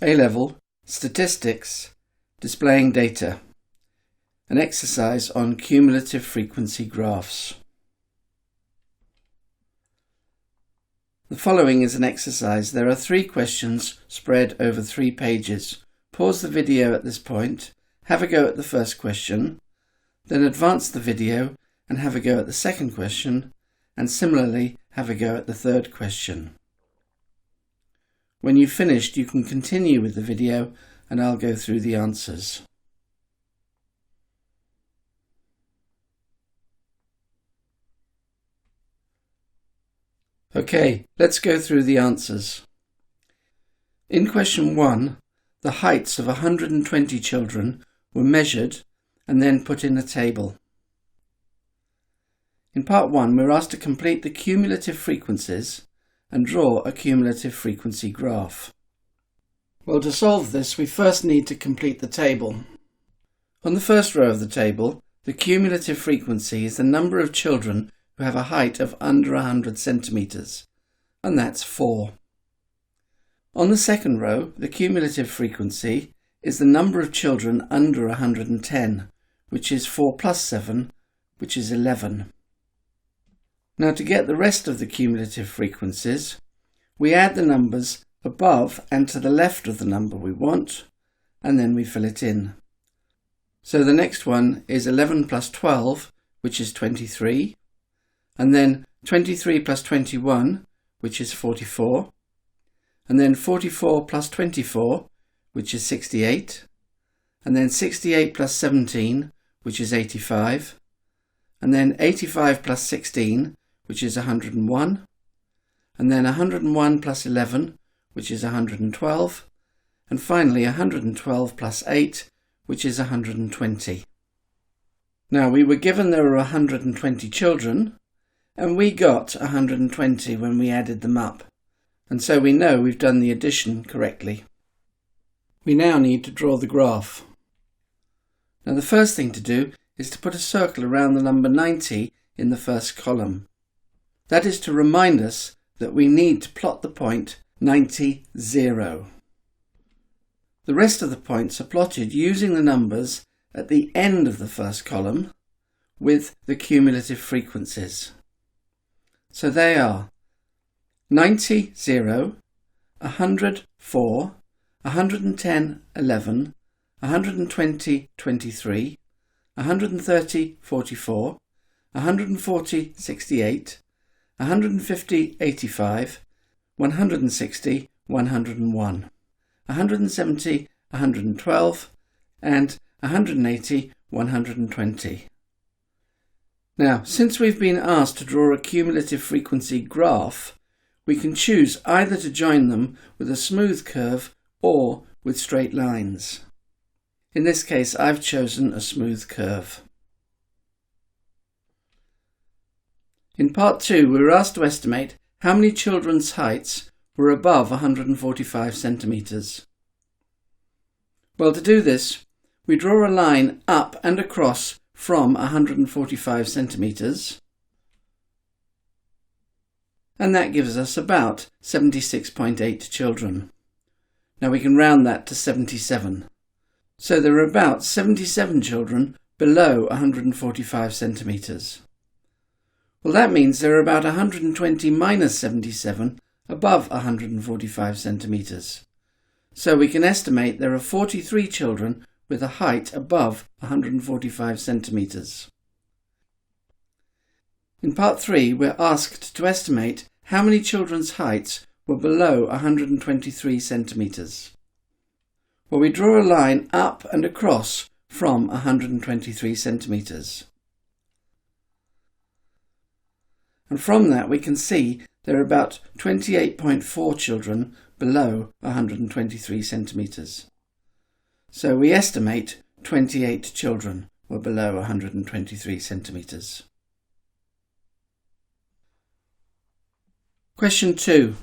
A-Level, Statistics, Displaying Data. An exercise on cumulative frequency graphs. The following is an exercise. There are 3 questions spread over 3 pages. Pause the video at this point, have a go at the first question, then advance the video and have a go at the second question, and similarly have a go at the third question. When you've finished, you can continue with the video and I'll go through the answers. Okay, let's go through the answers. In question 1, the heights of 120 children were measured and then put in a table. In part 1, we're asked to complete the cumulative frequencies and draw a cumulative frequency graph. Well, to solve this, we first need to complete the table. On the first row of the table, the cumulative frequency is the number of children who have a height of under 100 centimetres, and that's 4. On the second row, the cumulative frequency is the number of children under 110, which is 4 plus 7, which is 11. Now, to get the rest of the cumulative frequencies, we add the numbers above and to the left of the number we want, and then we fill it in. So the next one is 11 plus 12, which is 23, and then 23 plus 21, which is 44, and then 44 plus 24, which is 68, and then 68 plus 17, which is 85, and then 85 plus 16, which is 101, and then 101 plus 11, which is 112, and finally 112 plus 8, which is 120. Now, we were given there were 120 children, and we got 120 when we added them up, and so we know we've done the addition correctly. We now need to draw the graph. Now, the first thing to do is to put a circle around the number 90 in the first column. That is to remind us that we need to plot the point 90, 0. The rest of the points are plotted using the numbers at the end of the first column with the cumulative frequencies. So they are 90, 0, 100, 4, 110, 11, 120, 23, 130, 44, 140, 68, 150, 85, 160, 101, 170, 112, and 180, 120. Now, since we've been asked to draw a cumulative frequency graph, we can choose either to join them with a smooth curve or with straight lines. In this case, I've chosen a smooth curve. In part 2, we were asked to estimate how many children's heights were above 145 centimetres. Well, to do this, we draw a line up and across from 145 centimetres, and that gives us about 76.8 children. Now we can round that to 77. So there are about 77 children below 145 centimetres. Well, that means there are about 120 minus 77 above 145 centimetres. So we can estimate there are 43 children with a height above 145 centimetres. In part 3, we're asked to estimate how many children's heights were below 123 centimetres. Well, we draw a line up and across from 123 centimetres. And from that we can see there are about 28.4 children below 123 centimetres. So we estimate 28 children were below 123 centimetres. Question 2.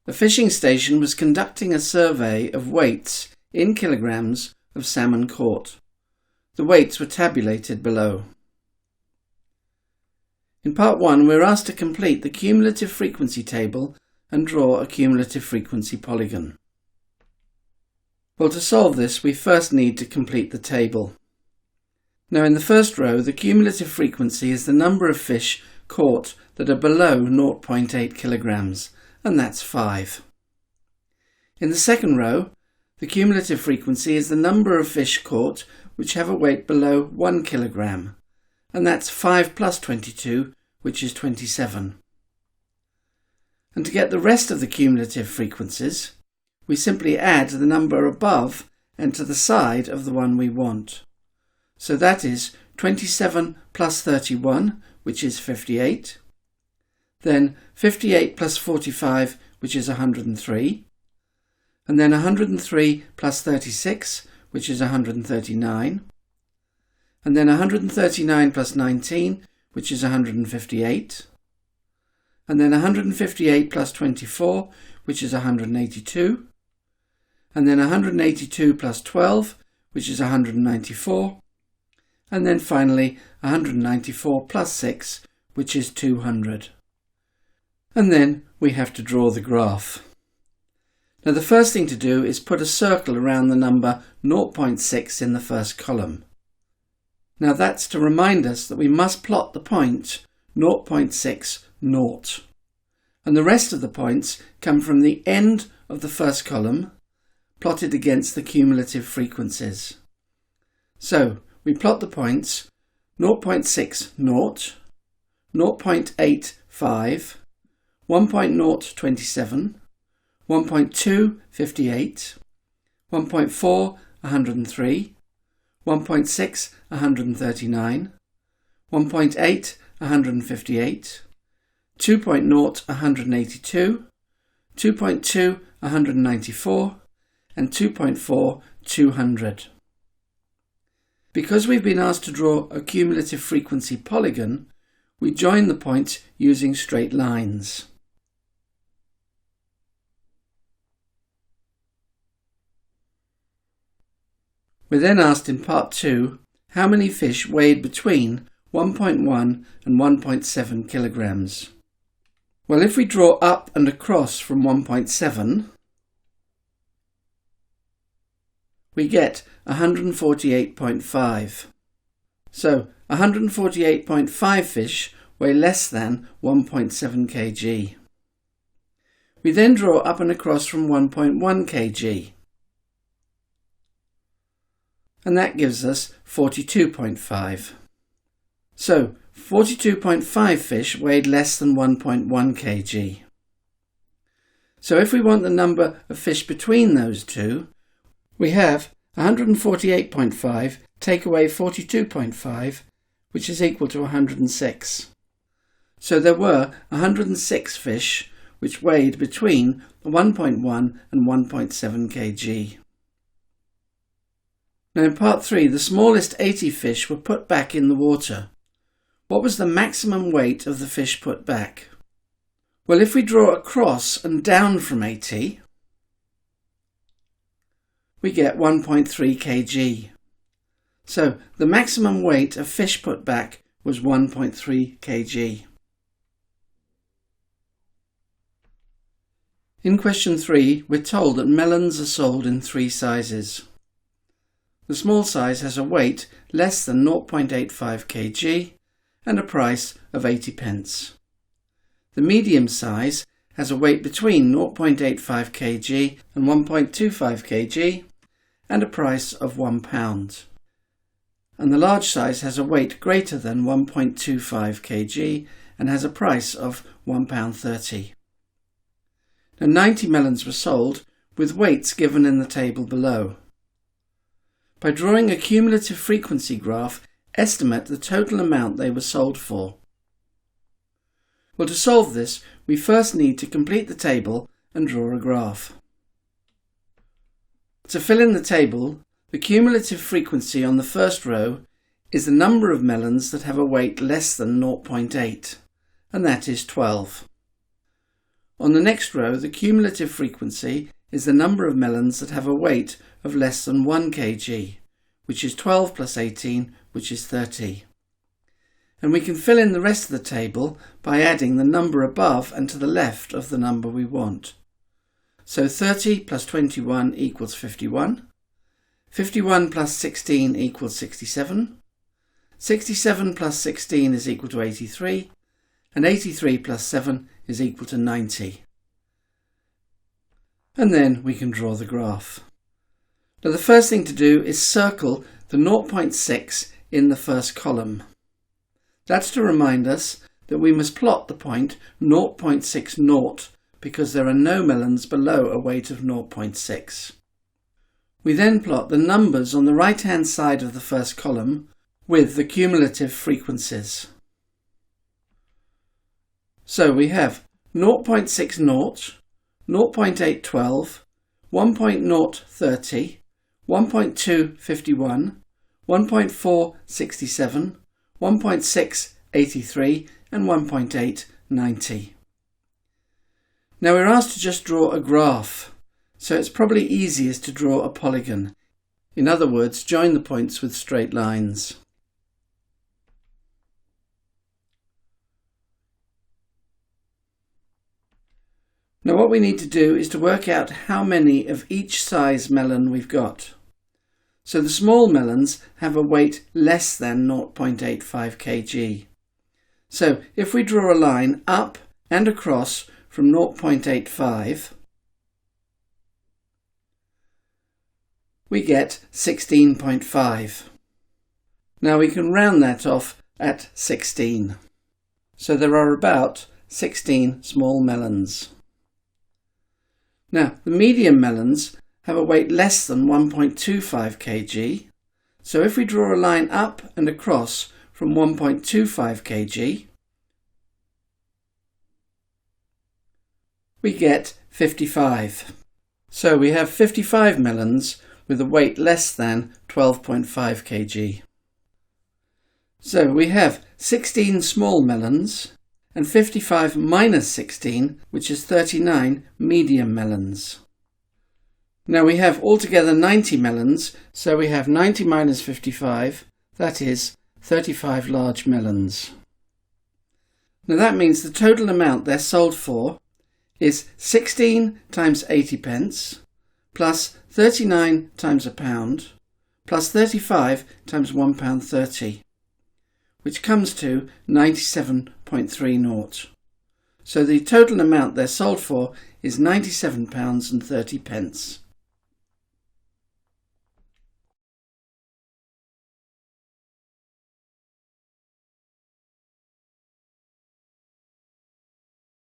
A fishing station was conducting a survey of weights in kilograms of salmon caught. The weights were tabulated below. In part 1, we're asked to complete the cumulative frequency table and draw a cumulative frequency polygon. Well, to solve this, we first need to complete the table. Now, in the first row, the cumulative frequency is the number of fish caught that are below 0.8 kilograms, and that's 5. In the second row, the cumulative frequency is the number of fish caught which have a weight below 1 kilogram, and that's 5 plus 22, which is 27. And to get the rest of the cumulative frequencies, we simply add the number above and to the side of the one we want. So that is 27 plus 31, which is 58. Then 58 plus 45, which is 103. And then 103 plus 36, which is 139. And then 139 plus 19, which is 158. And then 158 plus 24, which is 182. And then 182 plus 12, which is 194. And then finally 194 plus 6, which is 200. And then we have to draw the graph. Now the first thing to do is put a circle around the number 0.6 in the first column. Now that's to remind us that we must plot the point 0.6, 0. And the rest of the points come from the end of the first column, plotted against the cumulative frequencies. So we plot the points 0.6, 0, 0.85, 1.027, 1.2, 58, 1.4, 103, 1.6, 139, 1.8, 158, 2.0, 182, 2.2, 194, and 2.4, 200. Because we've been asked to draw a cumulative frequency polygon, we join the points using straight lines. We're then asked in part 2 how many fish weighed between 1.1 and 1.7 kilograms. Well, if we draw up and across from 1.7, we get 148.5. So 148.5 fish weigh less than 1.7 kg. We then draw up and across from 1.1 kg. And that gives us 42.5. So 42.5 fish weighed less than 1.1 kg. So if we want the number of fish between those two, we have 148.5 take away 42.5, which is equal to 106. So there were 106 fish which weighed between 1.1 and 1.7 kg. Now in part 3, the smallest 80 fish were put back in the water. What was the maximum weight of the fish put back? Well, if we draw across and down from 80, we get 1.3 kg. So the maximum weight of fish put back was 1.3 kg. In question 3, we're told that melons are sold in 3 sizes. The small size has a weight less than 0.85 kg and a price of 80 pence. The medium size has a weight between 0.85 kg and 1.25 kg and a price of £1. And the large size has a weight greater than 1.25 kg and has a price of £1.30. Now 90 melons were sold with weights given in the table below. By drawing a cumulative frequency graph, estimate the total amount they were sold for. Well, to solve this, we first need to complete the table and draw a graph. To fill in the table, the cumulative frequency on the first row is the number of melons that have a weight less than 0.8, and that is 12. On the next row, the cumulative frequency is the number of melons that have a weight of less than 1 kg, which is 12 plus 18, which is 30. And we can fill in the rest of the table by adding the number above and to the left of the number we want. So 30 plus 21 equals 51, 51 plus 16 equals 67. 67 plus 16 is equal to 83. And 83 plus 7 is equal to 90. And then we can draw the graph. Now the first thing to do is circle the 0.6 in the first column. That's to remind us that we must plot the point 0.60 because there are no melons below a weight of 0.6. We then plot the numbers on the right-hand side of the first column with the cumulative frequencies. So we have 0.60, 0.812, 1.030, 1.251, 1.467, 1.683 and 1.890. Now we're asked to just draw a graph, so it's probably easiest to draw a polygon. In other words, join the points with straight lines. Now what we need to do is to work out how many of each size melon we've got. So the small melons have a weight less than 0.85 kg. So if we draw a line up and across from 0.85, we get 16.5. Now we can round that off at 16. So there are about 16 small melons. Now the medium melons have a weight less than 1.25 kg. So if we draw a line up and across from 1.25 kg, we get 55. So we have 55 melons with a weight less than 12.5 kg. So we have 16 small melons and 55 minus 16, which is 39 medium melons. Now we have altogether 90 melons, so we have 90 minus 55, that is 35 large melons. Now that means the total amount they're sold for is 16 times 80 pence, plus 39 times £1, plus 35 times £1.30, which comes to 97.30. So the total amount they're sold for is £97.30.